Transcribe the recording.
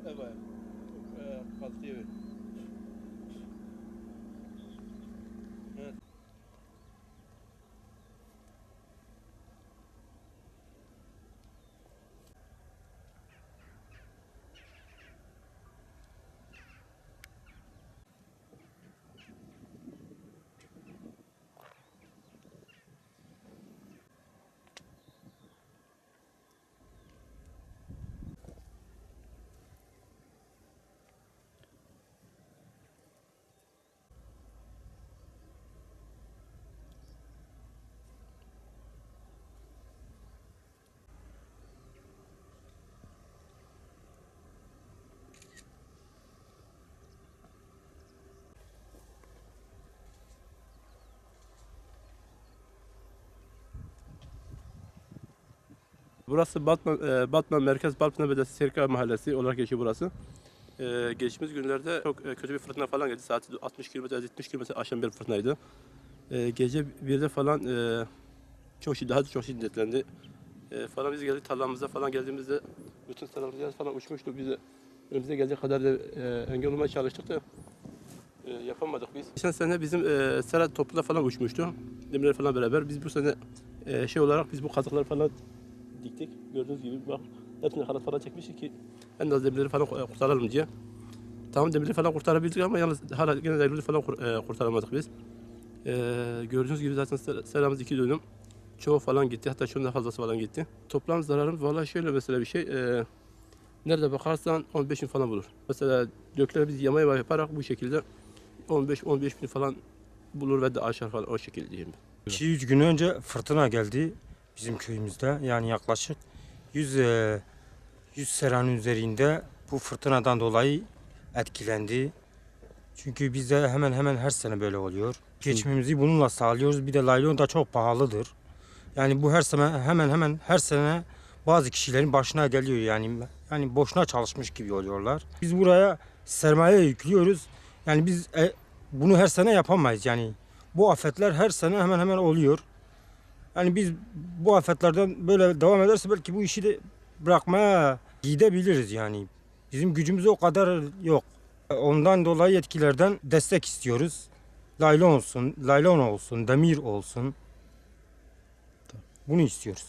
ev var. Kalktı evi. Evet. Burası Batman Merkez Balpınar Belediyesi Serika Mahallesi olarak geçiyor burası. Geçtiğimiz günlerde çok kötü bir fırtına falan geldi. Saati 60 km, 70 km aşan bir fırtınaydı. Gece 1'de falan daha çok şiddetlendi. Falan biz geldik tarlamıza falan geldiğimizde bütün tarlamızlar falan uçmuştu. Biz önümüze gelecek kadar da engel olmaya çalıştık da yapamadık biz. Geçen sene bizim sera topluluğunda falan uçmuştu. Demirler falan beraber. Biz bu sene şey olarak biz bu kazıkları falan diktik. Gördüğünüz gibi bak hepsini halat falan çekmiştik ki en az demirleri falan kurtaralım diye. Tamam demirleri falan kurtarabildik ama yalnız hala gene demirleri falan kurtaramadık biz. Gördüğünüz gibi zaten seramız 2 dönüm. Çoğu falan gitti. Hatta şunun fazlası falan gitti. Toplam zararımız vallahi şöyle mesela bir şey. Nerede bakarsan 15 bin falan bulur. Mesela dökleri biz yamaya yaparak bu şekilde 15 bin falan bulur ve de aşağı falan o şekilde diyeyim. 2-3 gün önce fırtına geldi bizim köyümüzde. Yani yaklaşık 100 seranın üzerinde bu fırtınadan dolayı etkilendi. Çünkü bizde hemen hemen her sene böyle oluyor. Geçimimizi bununla sağlıyoruz. Bir de laylon da çok pahalıdır. Yani bu her sene hemen hemen her sene bazı kişilerin başına geliyor yani boşuna çalışmış gibi oluyorlar. Biz buraya sermaye yüklüyoruz. Yani biz bunu her sene yapamayız yani. Bu afetler her sene hemen hemen oluyor. Yani biz bu afetlerden böyle devam ederse belki bu işi de bırakmaya gidebiliriz yani. Bizim gücümüz o kadar yok. Ondan dolayı etkilerden destek istiyoruz. Laylon olsun, demir olsun. Bunu istiyoruz.